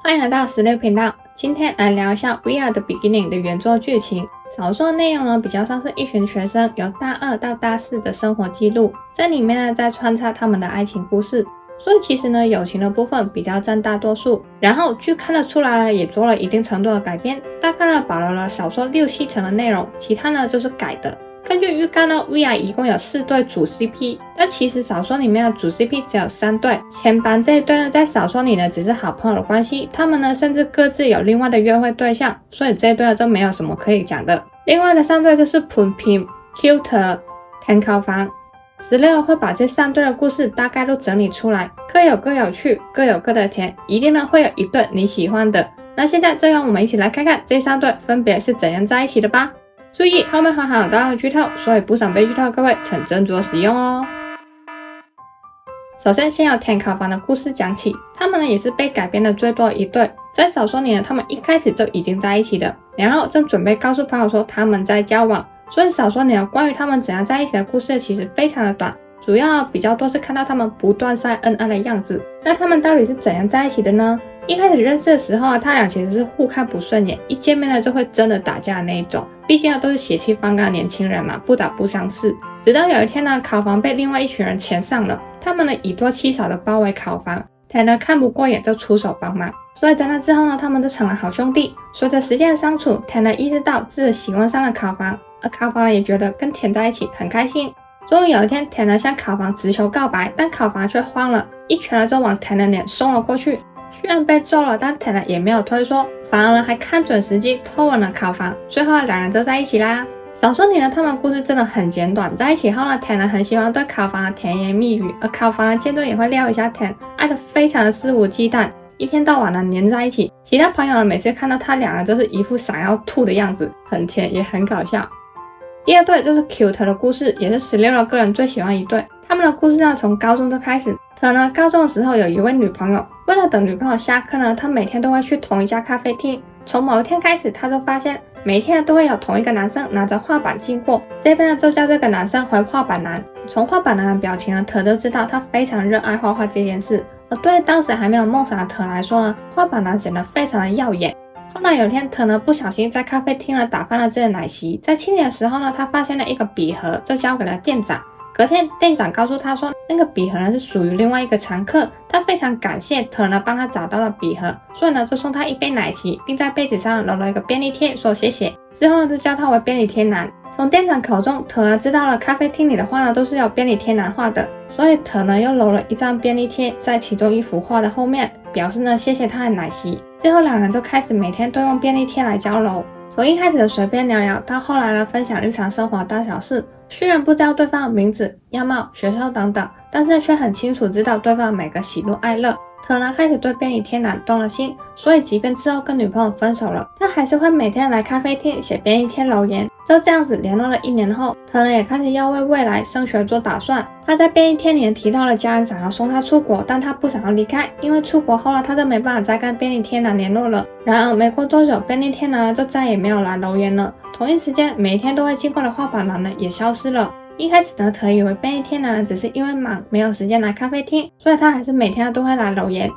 欢迎来到16频道，今天来聊一下 We Are the Beginning 的原作剧情。小说内容呢比较像是一群学生由大2到大4的生活记录，在里面呢再穿插他们的爱情故事，所以其实呢友情的部分比较占大多数。然后剧看得出来也做了一定程度的改编，大概呢保留了小说6-7成的内容，其他呢就是改的。根据预告呢 We Are 一共有4对主 CP， 但其实小说里面的主 CP 只有3对，前班这一对呢在小说里呢只是好朋友的关系，他们呢甚至各自有另外的约会对象，所以这一对呢就没有什么可以讲的。另外的3对就是 Pun、Pim、Cute、Ten 考房。16会把这3对的故事大概都整理出来，各有各有趣，各有各的甜，一定呢会有一对你喜欢的。那现在就让我们一起来看看这3对分别是怎样在一起的吧。注意，后面会含有大量的剧透，所以不想被剧透的各位请斟酌使用哦。首先先由Ten考房的故事讲起，他们呢也是被改编的最多的一对，在小说里呢他们一开始就已经在一起的，然后正准备告诉朋友说他们在交往，所以小说里呢关于他们怎样在一起的故事其实非常的短，主要比较多是看到他们不断晒恩爱的样子。那他们到底是怎样在一起的呢？一开始认识的时候他俩其实是互看不顺眼，一见面呢就会真的打架的那一种，毕竟都是血气方刚的年轻人嘛，不打不相识。直到有一天呢，考房被另外一群人缠上了，他们呢以多欺少的包围考房，Ten呢看不过眼就出手帮忙，所以在那之后呢，他们就成了好兄弟。随着时间的相处，Ten呢意识到自己喜欢上了考房，而考房呢也觉得跟Ten在一起很开心。终于有一天，Ten呢向考房直球告白，但考房却慌了，一拳呢就往Ten的脸送了过去。虽然被揍了，但Ten呢也没有退缩，反而呢还看准时机偷吻了考房，最后两人就在一起啦。小说里呢，他们故事真的很简短，在一起后呢，Ten呢很喜欢对考房的甜言蜜语，而考房呢间中也会撩一下Ten，爱得非常的肆无忌惮，一天到晚呢黏在一起。其他朋友呢每次看到他两人就是一副想要吐的样子，很甜也很搞笑。第二对就是 Cute 的故事，也是16的个人最喜欢一对。他们的故事呢从高中就开始，Ten呢高中的时候有一位女朋友，为了等女朋友下课呢，他每天都会去同一家咖啡厅。从某一天开始，他就发现每天都会有同一个男生拿着画板经过，这边呢就叫这个男生为画板男。从画板男的表情呢，Ten就知道他非常热爱画画这件事，而对当时还没有梦想的Ten来说呢，画板男显得非常的耀眼。后来有一天Ten呢不小心在咖啡厅呢打翻了这个奶昔，在清理的时候呢，他发现了一个笔盒，就交给了店长。隔天店长告诉他说，那个笔盒呢是属于另外一个常客，他非常感谢Ten呢帮他找到了笔盒，所以呢就送他一杯奶昔，并在杯子上揉了一个便利贴说谢谢，之后呢就叫他为便利贴男。从店长口中Ten呢知道了咖啡厅里的画呢都是由便利贴男画的，所以Ten呢又揉了一张便利贴在其中一幅画的后面，表示呢谢谢他的奶昔。之后两人就开始每天都用便利贴来交流，从一开始的随便聊聊到后来呢分享日常生活大小事，虽然不知道对方的名字、样貌、学校等等，但是却很清楚知道对方每个喜怒哀乐。Ten呢开始对便利贴男动了心，所以即便之后跟女朋友分手了，他还是会每天来咖啡厅写便利贴留言。就这样子联络了1年后，Ten也开始要为未来升学做打算。他在便利贴里提到了家人想要送他出国，但他不想要离开，因为出国后呢他就没办法再跟便利贴男联络了。然而没过多久，便利贴男就再也没有来留言了。同一时间，每天都会经过的画板男呢也消失了。一开始呢Ten以为便利贴男只是因为忙没有时间来咖啡厅，所以他还是每天都会来留言。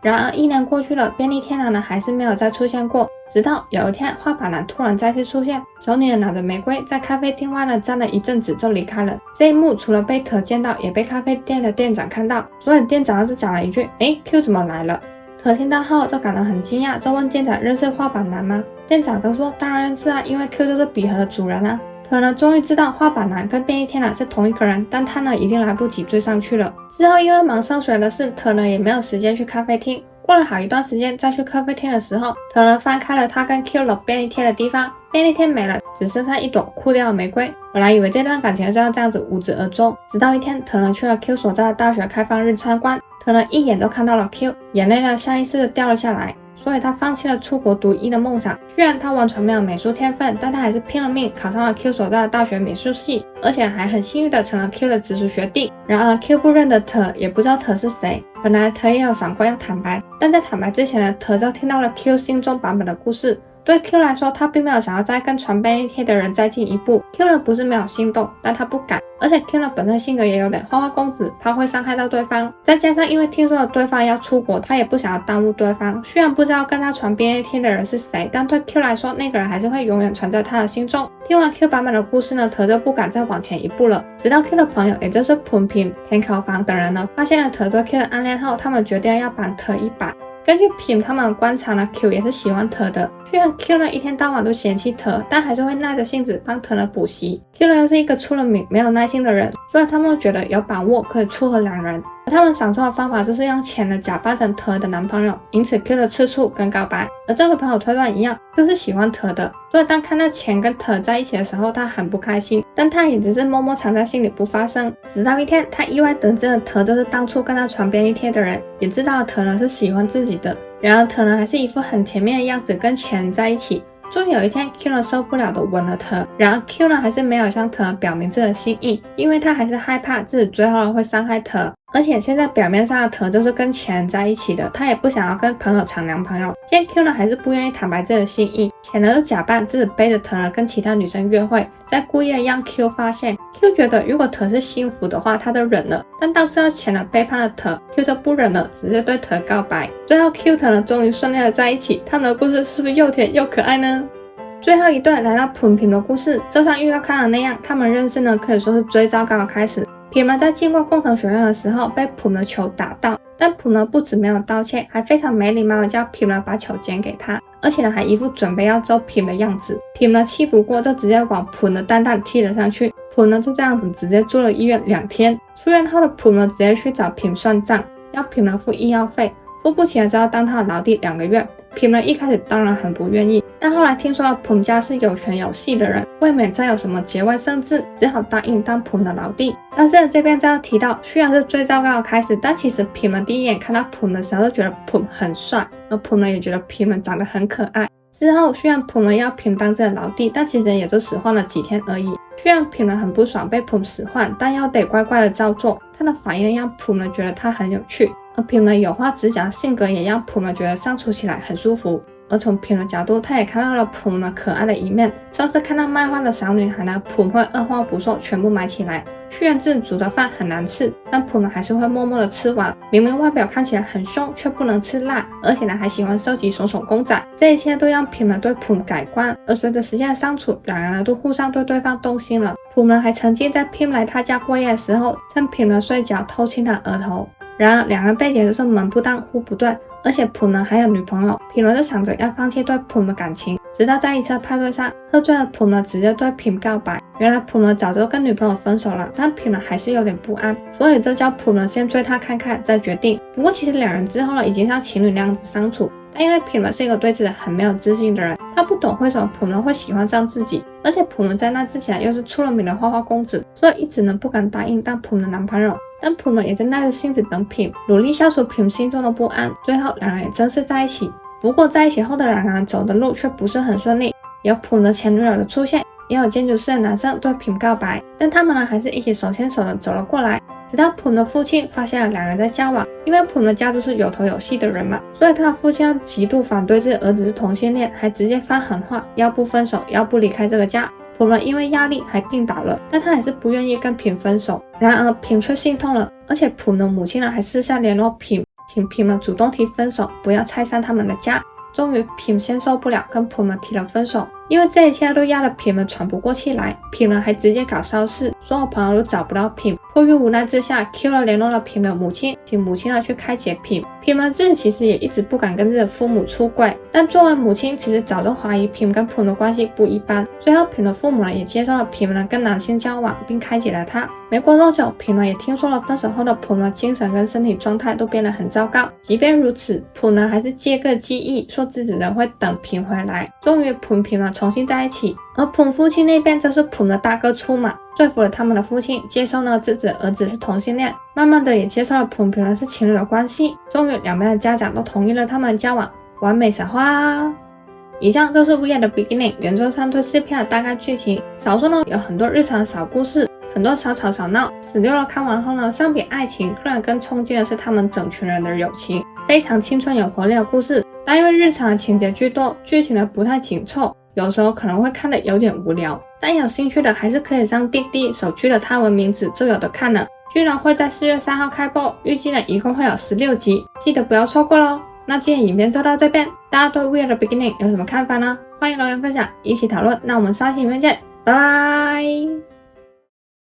然而1年过去了，便利贴男呢还是没有再出现过，直到有一天画板男突然再次出现，手里拿着玫瑰，在咖啡厅外呢站了一阵子就离开了。这一幕除了被Ten见到，也被咖啡店的店长看到，所以店长就讲了一句Q 怎么来了。Ten听到后就感到很惊讶，就问店长认识画板男吗？店长就说当然认识啊，因为 Q 就是笔盒的主人啊。Ten呢终于知道画板男跟便利贴男是同一个人，但他呢已经来不及追上去了。之后因为忙升学的事，Ten呢也没有时间去咖啡厅。过了好一段时间，再去咖啡厅的时候，Ten呢翻开了他跟 Q 搂便利贴的地方，便利贴没了，只剩下一朵枯掉的玫瑰。本来以为这段感情就要这样子无疾而终，直到一天Ten呢去了 Q 所在的大学开放日参观，Ten呢一眼就看到了 Q， 眼泪呢下意识的掉了下来。所以他放弃了出国读医的梦想。虽然他完全没有美术天分，但他还是拼了命考上了 Q 所在的大学美术系，而且还很幸运的成了 Q 的直属学弟。然而 Q 不认得Ten，也不知道Ten是谁。本来Ten也有想过要坦白，但在坦白之前呢，Ten就听到了 Q 心中版本的故事。对 Q 来说，他并没有想要再跟传便利贴的人再进一步。Q 呢不是没有心动，但他不敢。而且 Q 呢本身性格也有点花花公子，怕会伤害到对方，再加上因为听说了对方要出国，他也不想要耽误对方。虽然不知道跟他传便利贴的人是谁，但对 Q 来说，那个人还是会永远存在他的心中。听完 Q 版本的故事呢，特就不敢再往前一步了。直到 Q 的朋友，也就是盆平、田考房等人呢，发现了特对 Q 的暗恋后，他们决定要帮特一把。根据品他们的观察呢 ，Q 也是喜欢特的。虽然 Q 呢一天到晚都嫌弃特，但还是会耐着性子帮特呢补习。Q 呢又是一个出了名没有耐心的人，所以他们觉得有把握可以撮合两人。而他们想出的方法就是用钱呢假扮成特的男朋友，因此 Q 的吃醋跟告白。而这个朋友推断一样，就是喜欢特的，所以当看到钱跟特在一起的时候，他很不开心，但他也只是默默藏在心里不发声。直到一天，他意外得知了特就是当初跟他传便利贴的人，也知道了特呢是喜欢自己的。然而特呢还是一副很甜蜜的样子跟钱在一起。终于有一天 Q 呢受不了的吻了特，然而 Q 呢还是没有向特表明自己的心意，因为他还是害怕自己最后会伤害特。而且现在表面上的特就是跟钱在一起的，他也不想要跟朋友抢男朋友。现在 Q 呢还是不愿意坦白自己的心意，钱呢就假扮自己背着特呢跟其他女生约会，再故意的让 Q 发现。Q 觉得如果特是幸福的话，他都忍了，但当知道钱呢背叛了特， Q 就不忍了，直接对特告白。最后 Q 特呢终于顺利的在一起，他们的故事是不是又甜又可爱呢？最后一对来到盆平的故事，就像预告看的那样，他们认识呢可以说是最糟糕的开始。品们在经过工程学院的时候被普的球打到，但普呢不止没有道歉，还非常没礼貌的叫品呢把球捡给他，而且呢还一副准备要揍品的样子。品呢气不过就直接往普的蛋蛋踢了上去，普呢就这样子直接住了医院2天。出院后的普呢直接去找品算账，要品呢付医药费，付不起了就要当他的劳弟2个月。品呢一开始当然很不愿意，但后来听说了普家是有权有势的人，未免再有什么节外生枝，只好答应当普的劳弟。但是这边就要提到，虽然是最糟糕的开始，但其实品们第一眼看到普的时候就觉得普很帅，而普呢也觉得品们长得很可爱。之后虽然普呢要品当自己的劳弟，但其实也就使唤了几天而已。虽然品呢很不爽被普使唤，但要得乖乖的照做。他的反应让普呢觉得他很有趣，而品呢有话直讲性格也让普呢觉得相处起来很舒服。而从品的角度，他也看到了普呢可爱的一面。上次看到卖花的小女孩呢，普会二话不说全部买起来。虽然自己煮的饭很难吃，但普呢还是会默默的吃完。明明外表看起来很凶，却不能吃辣，而且呢还喜欢收集怂怂公仔。这一切都让品呢对普改观。而随着时间的相处，两人呢都互相对对方动心了。普呢还曾经在品来他家过夜的时候，趁品呢睡觉偷亲他额头。然而两人背景就是门不当户不对，而且普呢还有女朋友，品呢就想着要放弃对普的感情，直到在一次派对上喝醉了，普呢直接对品告白。原来普呢早就跟女朋友分手了，但品呢还是有点不安，所以就叫普呢先追她看看再决定。不过其实两人之后呢已经像情侣那样子相处，但因为品呢是一个对自己很没有自信的人，他不懂为什么普呢会喜欢上自己，而且普呢在那之前又是出了名的花花公子，所以一直呢不敢答应当普的男朋友。但普呢也是耐着性子等品，努力消除品心中的不安，最后两人也正式在一起。不过在一起后的两人走的路却不是很顺利，有普的前女友的出现，也有建筑师的男生对品告白，但他们呢还是一起手牵手的走了过来。直到普的父亲发现了两人在交往，因为普的家就是有头有戏的人嘛，所以他的父亲要极度反对自己儿子是同性恋，还直接发狠话，要不分手，要不离开这个家。普呢因为压力还病倒了，但他还是不愿意跟品分手。然而品却心痛了，而且普的母亲呢还私下联络品，请品呢主动提分手，不要拆散他们的家。终于品先受不了，跟普呢提了分手。因为这一切都压得品呢喘不过气来，品呢还直接搞烧事，所有朋友都找不到品。迫于无奈之下 ，Q 呢联络了品的母亲，请母亲呢去开解品。品呢自己其实也一直不敢跟自己的父母出柜，但作为母亲，其实早就怀疑品跟普的关系不一般。最后品的父母呢也接受了品呢跟男性交往，并开解了他。没过多久，品呢也听说了分手后的普呢精神跟身体状态都变得很糟糕。即便如此，普呢还是借个机意说自己人会等品回来。终于品呢重新在一起，而普父亲那边则是普的大哥出马，说服了他们的父亲接受了自己的儿子是同性恋，慢慢的也接受了普呢是情侣的关系。终于两边的家长都同意了他们的交往，完美闪花。以上就是《We Are the Beginning》原作3对4篇的大概剧情。小说呢有很多日常小故事，很多小吵小闹。16看完后呢，相比爱情，个人更冲击的是他们整群人的友情，非常青春有活力的故事。但因为日常的情节居多，剧情呢不太紧凑，有时候可能会看得有点无聊，但有兴趣的还是可以上滴滴首区的探文名字就有的看了，居然会在4月3号开播，预计呢一共会有16集，记得不要错过咯。那今天影片就到这边，大家对 We Are The Beginning 有什么看法呢？欢迎留言分享，一起讨论。那我们下期影片见，拜拜。